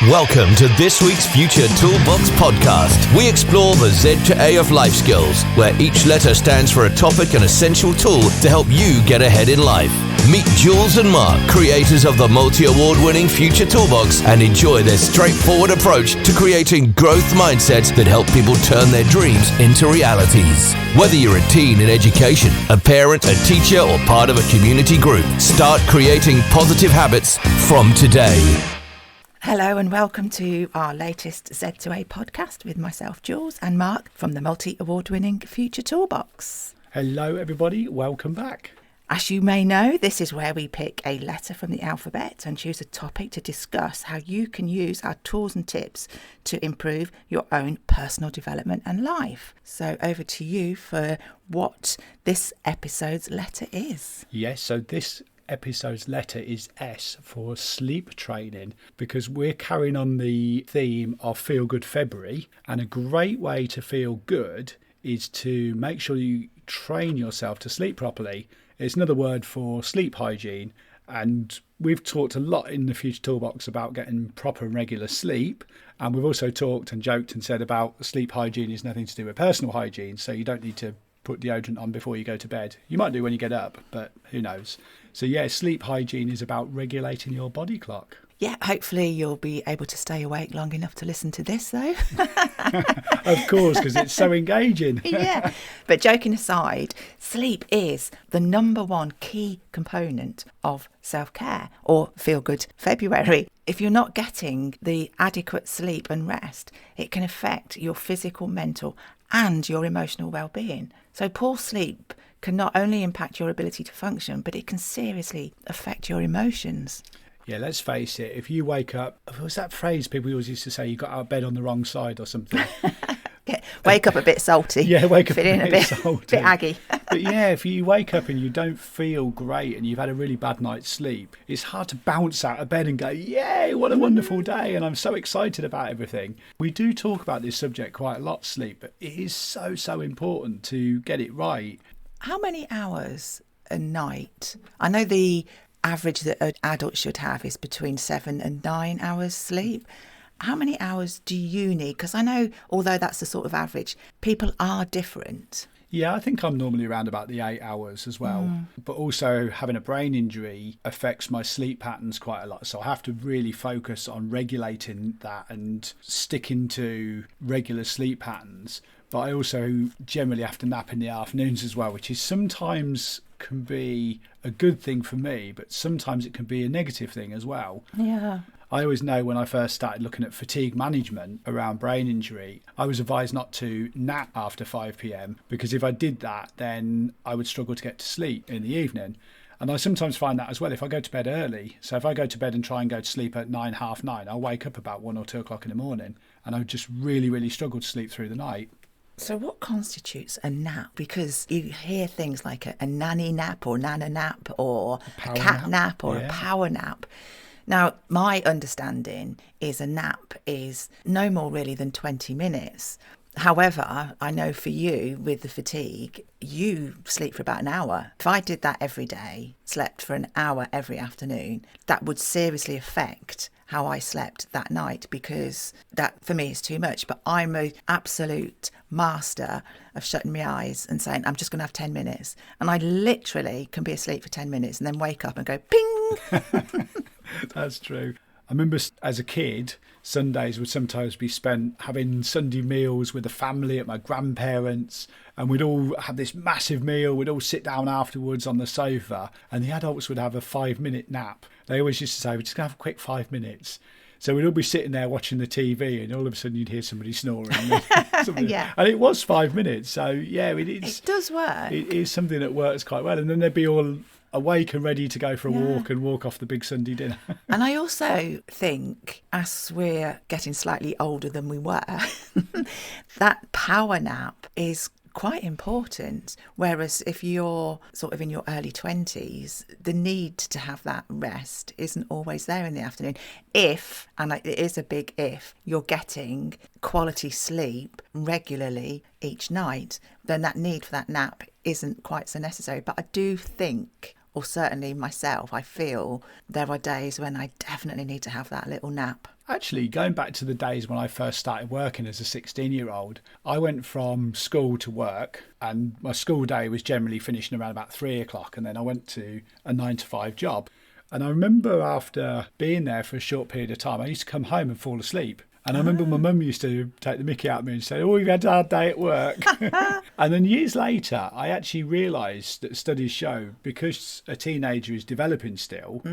Welcome to this week's Future Toolbox podcast. We explore the Z to A of life skills, where each letter stands for a topic and essential tool to help you get ahead in life. Meet Jules and Mark, creators of the multi-award-winning Future Toolbox, and enjoy their straightforward approach to creating growth mindsets that help people turn their dreams into realities. Whether you're a teen in education, a parent, a teacher, or part of a community group, start creating positive habits from today. Hello and welcome to our latest Z2A podcast with myself, Jules, and Mark from the multi-award-winning Future Toolbox. Hello everybody, welcome back. As you may know, this is where we pick a letter from the alphabet and choose a topic to discuss how you can use our tools and tips to improve your own personal development and life. So over to you for what this episode's letter is. Yes, so this episode's letter is S for sleep training, because we're carrying on the theme of Feel Good February, and a great way to feel good is to make sure you train yourself to sleep properly. It's another word for sleep hygiene, and we've talked a lot in the Future Toolbox about getting proper and regular sleep, and we've also talked and joked and said about sleep hygiene is nothing to do with personal hygiene, so you don't need to put deodorant on before you go to bed. You might do when you get up, but who knows. So yeah, sleep hygiene is about regulating your body clock. Yeah, hopefully you'll be able to stay awake long enough to listen to this, though. Of course, because it's so engaging. Yeah, but joking aside, sleep is the number one key component of self-care or Feel Good February. If you're not getting the adequate sleep and rest, it can affect your physical, mental and your emotional well-being. So poor sleep can not only impact your ability to function, but it can seriously affect your emotions. Yeah, let's face it, if you wake up, what was that phrase people always used to say, you got out of bed on the wrong side or something? Yeah, wake up a bit salty. Yeah, wake up a bit salty. Bit aggy. But yeah, if you wake up and you don't feel great and you've had a really bad night's sleep, it's hard to bounce out of bed and go, yay, what a wonderful day, and I'm so excited about everything. We do talk about this subject quite a lot, sleep, but it is so important to get it right. How many hours a night? I know the average that an adult should have is between 7 and 9 hours sleep. How many hours do you need? Because I know, although that's the sort of average, people are different. Yeah, I think I'm normally around about the 8 hours as well. But also having a brain injury affects my sleep patterns quite a lot. So I have to really focus on regulating that and sticking to regular sleep patterns. But I also generally have to nap in the afternoons as well, which is sometimes can be a good thing for me, but sometimes it can be a negative thing as well. Yeah. I always know when I first started looking at fatigue management around brain injury, I was advised not to nap after 5 p.m. because if I did that, then I would struggle to get to sleep in the evening. And I sometimes find that as well if I go to bed early. So if I go to bed and try and go to sleep at 9, half 9, I'll wake up about 1 or 2 o'clock in the morning and I would just really struggle to sleep through the night. So what constitutes a nap? Because you hear things like a nanny nap or nana nap or a cat nap or a power nap. Now, my understanding is a nap is no more really than 20 minutes. However, I know for you with the fatigue, you sleep for about an hour. If I did that every day, slept for an hour every afternoon, that would seriously affect how I slept that night, because that for me is too much. But I'm an absolute master of shutting my eyes and saying, I'm just going to have 10 minutes. And I literally can be asleep for 10 minutes and then wake up and go, ping. That's true. I remember as a kid, Sundays would sometimes be spent having Sunday meals with the family at my grandparents', and we'd all have this massive meal. We'd all sit down afterwards on the sofa, and the adults would have a 5-minute nap. They always used to say, we're just going to have a quick 5 minutes. So we'd all be sitting there watching the TV, and all of a sudden you'd hear somebody snoring. Yeah. And it was 5 minutes. So, yeah, it does work. It is something that works quite well. And then they'd be all awake and ready to go for a walk and walk off the big Sunday dinner. And I also think, as we're getting slightly older than we were, that power nap is quite important. Whereas if you're sort of in your early 20s, the need to have that rest isn't always there in the afternoon. If, and it is a big if, you're getting quality sleep regularly each night, then that need for that nap isn't quite so necessary. But I do think or certainly myself, I feel there are days when I definitely need to have that little nap. Actually, going back to the days when I first started working as a 16-year-old, I went from school to work, and my school day was generally finishing around about 3 o'clock, and then I went to a 9 to 5 job. And I remember after being there for a short period of time, I used to come home and fall asleep. And I remember my mum used to take the mickey out of me and say, oh, you've had a hard day at work. And then years later, I actually realised that studies show, because a teenager is developing still,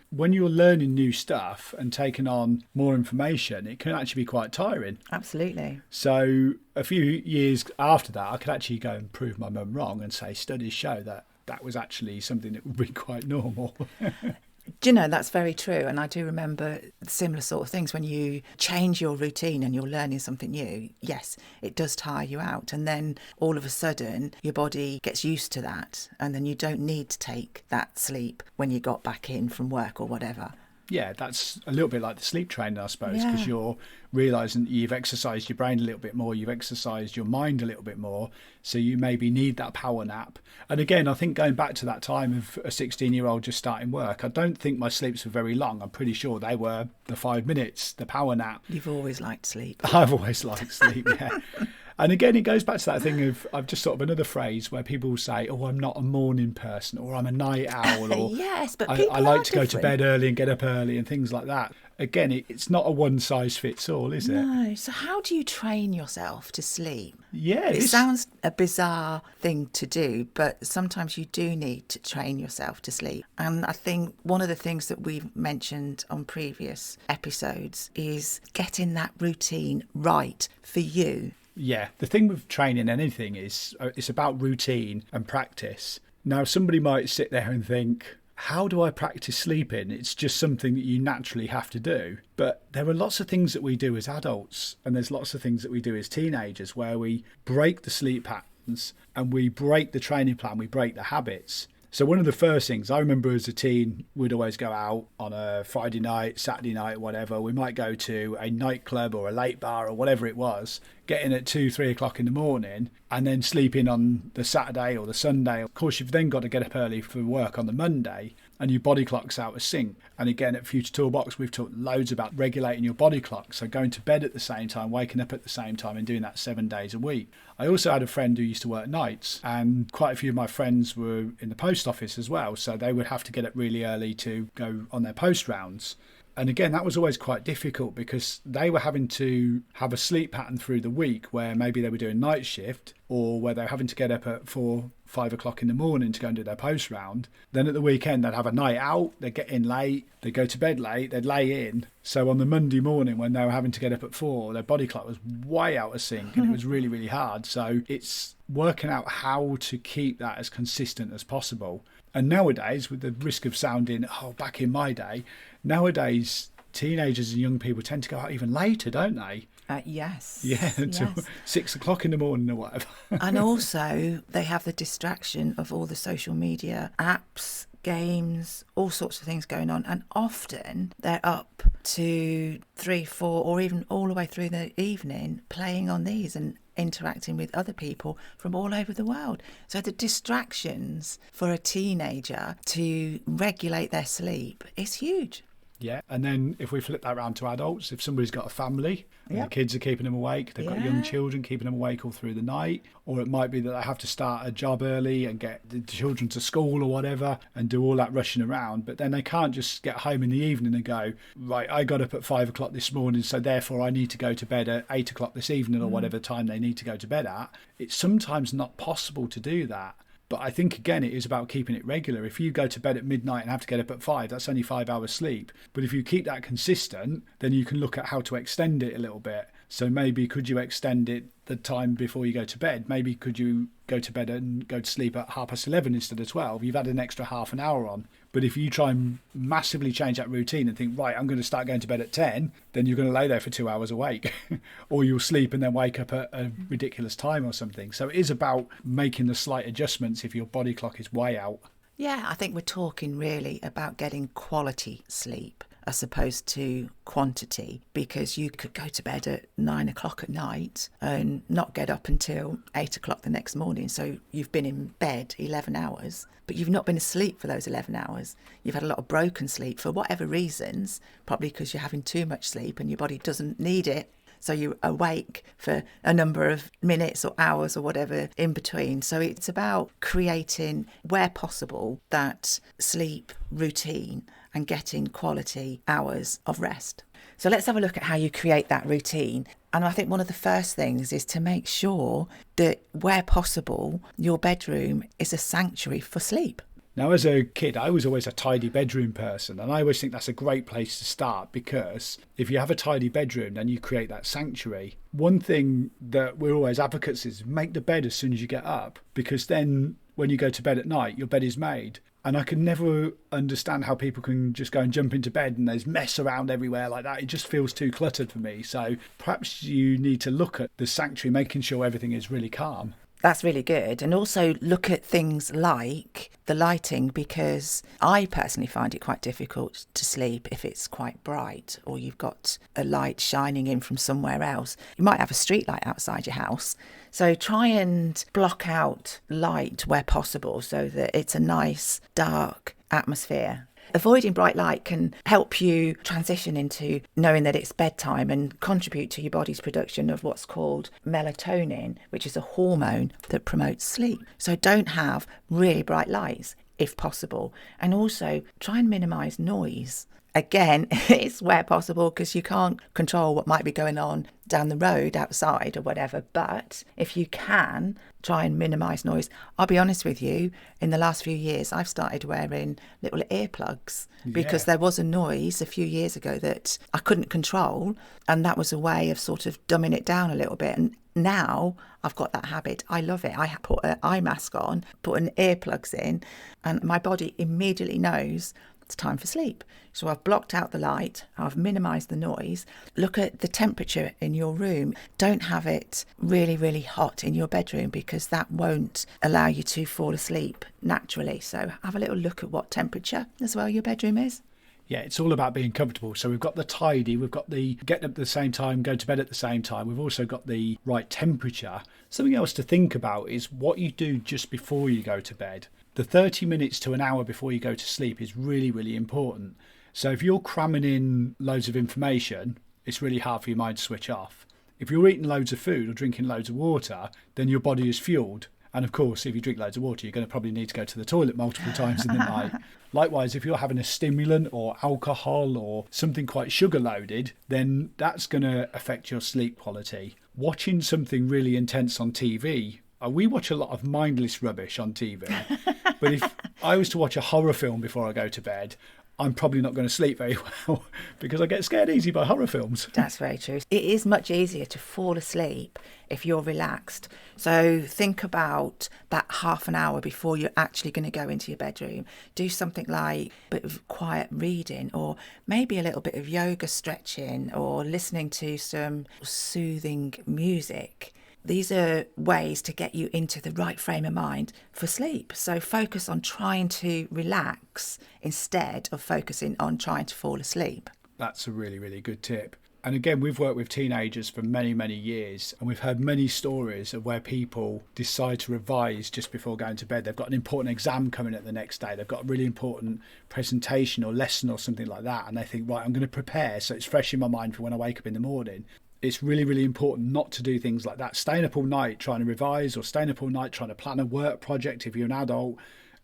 when you're learning new stuff and taking on more information, it can actually be quite tiring. Absolutely. So a few years after that, I could actually go and prove my mum wrong and say studies show that that was actually something that would be quite normal. Do you know, that's very true. And I do remember similar sort of things when you change your routine and you're learning something new. Yes, it does tire you out. And then all of a sudden, your body gets used to that. And then you don't need to take that sleep when you got back in from work or whatever. Yeah, that's a little bit like the sleep training, I suppose, because you're realising that you've exercised your brain a little bit more, you've exercised your mind a little bit more, so you maybe need that power nap. And again, I think going back to that time of a 16-year-old just starting work, I don't think my sleeps were very long. I'm pretty sure they were the 5 minutes, the power nap. You've always liked sleep. I've always liked sleep, yeah. And again, it goes back to that thing of, I've just thought of another phrase where people say, oh, I'm not a morning person, or I'm a night owl, or yes, but I like to go to bed early and get up early and things like that. Again, it's not a one size fits all, is it? No. So how do you train yourself to sleep? Yeah. It sounds a bizarre thing to do, but sometimes you do need to train yourself to sleep. And I think one of the things that we've mentioned on previous episodes is getting that routine right for you. Yeah, the thing with training anything is it's about routine and practice. Now, somebody might sit there and think, how do I practice sleeping? It's just something that you naturally have to do. But there are lots of things that we do as adults, and there's lots of things that we do as teenagers where we break the sleep patterns and we break the training plan, we break the habits. So one of the first things I remember as a teen, we'd always go out on a Friday night, Saturday night, whatever. We might go to a nightclub or a late bar or whatever it was, get in at 2, 3 o'clock in the morning and then sleep in on the Saturday or the Sunday. Of course, you've then got to get up early for work on the Monday and your body clock's out of sync. And again, at Future Toolbox, we've talked loads about regulating your body clock. So going to bed at the same time, waking up at the same time and doing that 7 days a week. I also had a friend who used to work nights, and quite a few of my friends were in the post office as well. So they would have to get up really early to go on their post rounds. And again, that was always quite difficult because they were having to have a sleep pattern through the week where maybe they were doing night shift or where they're having to get up at 4, 5 o'clock in the morning to go and do their post round. Then at the weekend, they'd have a night out, they'd get in late, they'd go to bed late, they'd lay in. So on the Monday morning when they were having to get up at 4, their body clock was way out of sync and it was really, really hard. So it's working out how to keep that as consistent as possible. And nowadays, with the risk of sounding, back in my day, nowadays teenagers and young people tend to go out even later, don't they? Yes. Yeah, until 6 o'clock in the morning or whatever. And also, they have the distraction of all the social media apps, games, all sorts of things going on. And often they're up to 3, 4, or even all the way through the evening playing on these and interacting with other people from all over the world. So the distractions for a teenager to regulate their sleep is huge. Yeah, and then if we flip that around to adults, if somebody's got a family and the kids are keeping them awake, they've got young children keeping them awake all through the night, or it might be that they have to start a job early and get the children to school or whatever and do all that rushing around, but then they can't just get home in the evening and go, right, I got up at 5 o'clock this morning, so therefore I need to go to bed at 8 o'clock this evening or whatever time they need to go to bed at. It's sometimes not possible to do that. But I think, again, it is about keeping it regular. If you go to bed at midnight and have to get up at 5, that's only 5 hours sleep. But if you keep that consistent, then you can look at how to extend it a little bit. So maybe could you extend it the time before you go to bed? Maybe could you go to bed and go to sleep at 11:30 instead of 12? You've had an extra half an hour on. But if you try and massively change that routine and think, right, I'm going to start going to bed at 10, then you're going to lay there for 2 hours awake. Or you'll sleep and then wake up at a ridiculous time or something. So it is about making the slight adjustments if your body clock is way out. Yeah, I think we're talking really about getting quality sleep. as opposed to quantity, because you could go to bed at 9 o'clock at night and not get up until 8 o'clock the next morning. So you've been in bed 11 hours, but you've not been asleep for those 11 hours. You've had a lot of broken sleep for whatever reasons, probably because you're having too much sleep and your body doesn't need it. So you're awake for a number of minutes or hours or whatever in between. So it's about creating, where possible, that sleep routine and getting quality hours of rest. So let's have a look at how you create that routine. And I think one of the first things is to make sure that, where possible, your bedroom is a sanctuary for sleep. Now, as a kid, I was always a tidy bedroom person, and I always think that's a great place to start, because if you have a tidy bedroom, then you create that sanctuary. One thing that we're always advocates is make the bed as soon as you get up, because then when you go to bed at night, your bed is made. And I can never understand how people can just go and jump into bed and there's mess around everywhere like that. It just feels too cluttered for me. So perhaps you need to look at the sanctuary, making sure everything is really calm. That's really good. And also look at things like the lighting, because I personally find it quite difficult to sleep if it's quite bright or you've got a light shining in from somewhere else. You might have a street light outside your house. So try and block out light where possible so that it's a nice dark atmosphere. Avoiding bright light can help you transition into knowing that it's bedtime and contribute to your body's production of what's called melatonin, which is a hormone that promotes sleep. So don't have really bright lights if possible. And also try and minimise noise. Again, it's where possible, because you can't control what might be going on down the road outside or whatever. But if you can, try and minimise noise. I'll be honest with you, in the last few years, I've started wearing little earplugs because there was a noise a few years ago that I couldn't control. And that was a way of sort of dumbing it down a little bit. And now I've got that habit. I love it. I put an eye mask on, put an earplugs in, and my body immediately knows it's time for sleep. So I've blocked out the light, I've minimised the noise. Look at the temperature in your room. Don't have it really, really hot in your bedroom, because that won't allow you to fall asleep naturally. So have a little look at what temperature as well your bedroom is. Yeah, it's all about being comfortable. So we've got the tidy, we've got the getting up at the same time, going to bed at the same time. We've also got the right temperature. Something else to think about is what you do just before you go to bed. The 30 minutes to an hour before you go to sleep is really, really important. So if you're cramming in loads of information, it's really hard for your mind to switch off. If you're eating loads of food or drinking loads of water, then your body is fueled. And of course, if you drink loads of water, you're going to probably need to go to the toilet multiple times in the night. Likewise, if you're having a stimulant or alcohol or something quite sugar loaded, then that's going to affect your sleep quality. Watching something really intense on TV, we watch a lot of mindless rubbish on TV. But if I was to watch a horror film before I go to bed, I'm probably not going to sleep very well because I get scared easy by horror films. That's very true. It is much easier to fall asleep if you're relaxed. So think about that half an hour before you're actually going to go into your bedroom. Do something like a bit of quiet reading, or maybe a little bit of yoga stretching, or listening to some soothing music. These are ways to get you into the right frame of mind for sleep. So focus on trying to relax instead of focusing on trying to fall asleep. That's a really, really good tip. And again, we've worked with teenagers for many, many years, and we've heard many stories of where people decide to revise just before going to bed. They've got an important exam coming up the next day. They've got a really important presentation or lesson or something like that. And they think, right, I'm going to prepare so it's fresh in my mind for when I wake up in the morning. It's really, really important not to do things like that. Staying up all night trying to revise, or staying up all night trying to plan a work project if you're an adult,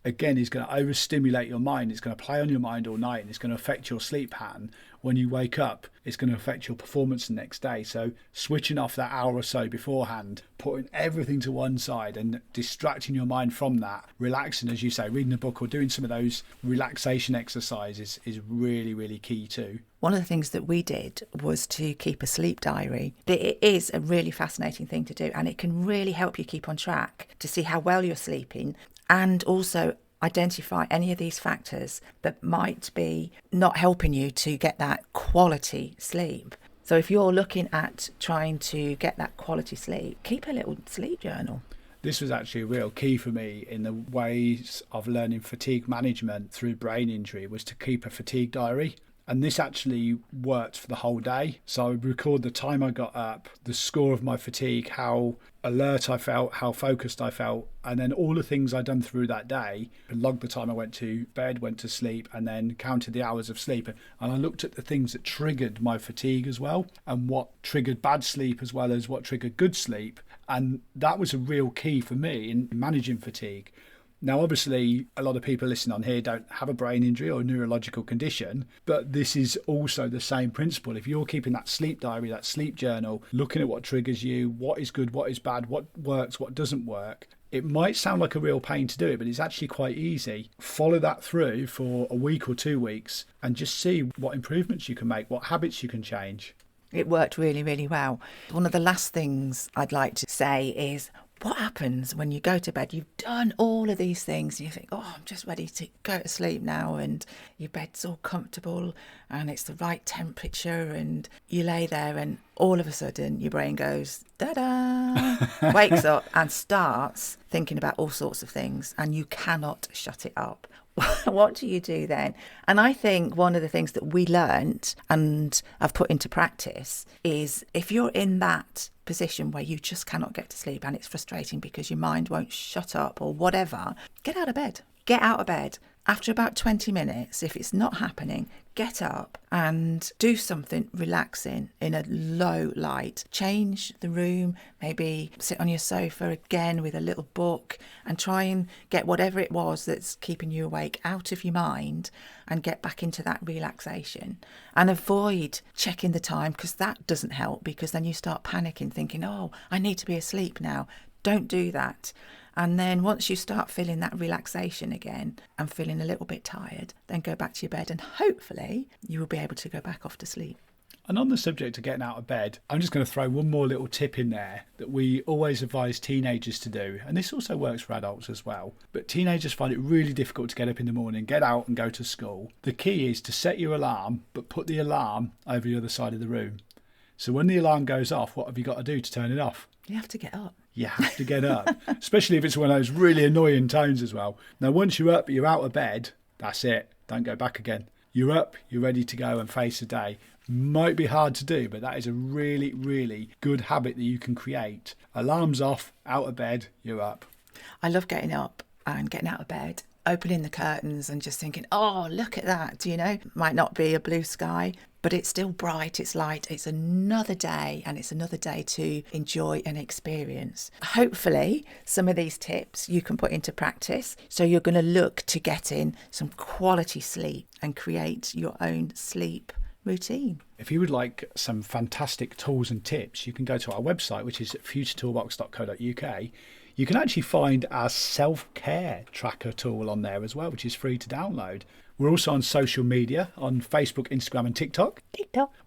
again, is going to overstimulate your mind. It's going to play on your mind all night, and it's going to affect your sleep pattern. When you wake up, it's going to affect your performance the next day. So switching off that hour or so beforehand, putting everything to one side and distracting your mind from that, relaxing, as you say, reading a book or doing some of those relaxation exercises is really, really key too. One of the things that we did was to keep a sleep diary. It is a really fascinating thing to do, and it can really help you keep on track to see how well you're sleeping, and also identify any of these factors that might be not helping you to get that quality sleep. So if you're looking at trying to get that quality sleep, keep a little sleep journal. This was actually a real key for me in the ways of learning fatigue management through brain injury, was to keep a fatigue diary. And this actually worked for the whole day. So I would record the time I got up, the score of my fatigue, how alert I felt, how focused I felt, and then all the things I'd done through that day, and logged the time I went to bed, went to sleep, and then counted the hours of sleep. And I looked at the things that triggered my fatigue as well, and what triggered bad sleep as well as what triggered good sleep. And that was a real key for me in managing fatigue. Now, obviously, a lot of people listening on here don't have a brain injury or a neurological condition, but this is also the same principle. If you're keeping that sleep diary, that sleep journal, looking at what triggers you, what is good, what is bad, what works, what doesn't work, it might sound like a real pain to do it, but it's actually quite easy. Follow that through for a week or 2 weeks and just see what improvements you can make, what habits you can change. It worked really, really well. One of the last things I'd like to say is, what happens when you go to bed? You've done all of these things and you think, oh, I'm just ready to go to sleep now, and your bed's all comfortable and it's the right temperature, and you lay there and all of a sudden your brain goes, da-da, wakes up and starts thinking about all sorts of things, and you cannot shut it up. What do you do then? And I think one of the things that we learnt and I've put into practice is, if you're in that position where you just cannot get to sleep and it's frustrating because your mind won't shut up or whatever, get out of bed. Get out of bed. After about 20 minutes, if it's not happening, get up and do something relaxing in a low light. Change the room, maybe sit on your sofa again with a little book, and try and get whatever it was that's keeping you awake out of your mind and get back into that relaxation. And avoid checking the time, because that doesn't help, because then you start panicking thinking, oh, I need to be asleep now. Don't do that. And then once you start feeling that relaxation again and feeling a little bit tired, then go back to your bed and hopefully you will be able to go back off to sleep. And on the subject of getting out of bed, I'm just going to throw one more little tip in there that we always advise teenagers to do. And this also works for adults as well. But teenagers find it really difficult to get up in the morning, get out and go to school. The key is to set your alarm, but put the alarm over the other side of the room. So when the alarm goes off, what have you got to do to turn it off? You have to get up. You have to get up, especially if it's one of those really annoying tones as well. Now, once you're up, you're out of bed, that's it. Don't go back again. You're up, you're ready to go and face the day. Might be hard to do, but that is a really, really good habit that you can create. Alarms off, out of bed, you're up. I love getting up and getting out of bed, opening the curtains and just thinking, oh, look at that. You know, might not be a blue sky, but it's still bright, it's light, it's another day, and it's another day to enjoy and experience. Hopefully, some of these tips you can put into practice, so you're going to look to get in some quality sleep and create your own sleep routine. If you would like some fantastic tools and tips, you can go to our website, which is futuretoolbox.co.uk. You can actually find our self-care tracker tool on there as well, which is free to download. We're also on social media, on Facebook, Instagram and TikTok.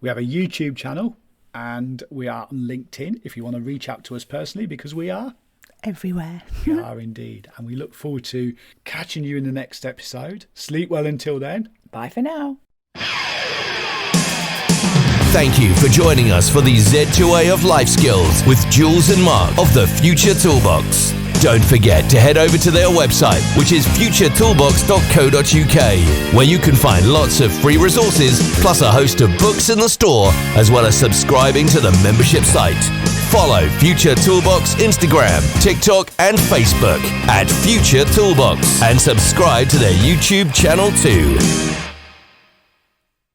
We have a YouTube channel, and we are on LinkedIn if you want to reach out to us personally, because we are everywhere. We are indeed. And we look forward to catching you in the next episode. Sleep well until then. Bye for now. Thank you for joining us for the Z2A of Life Skills with Jules and Mark of the Future Toolbox. Don't forget to head over to their website, which is futuretoolbox.co.uk, where you can find lots of free resources, plus a host of books in the store, as well as subscribing to the membership site. Follow Future Toolbox Instagram, TikTok and Facebook at Future Toolbox, and subscribe to their YouTube channel too.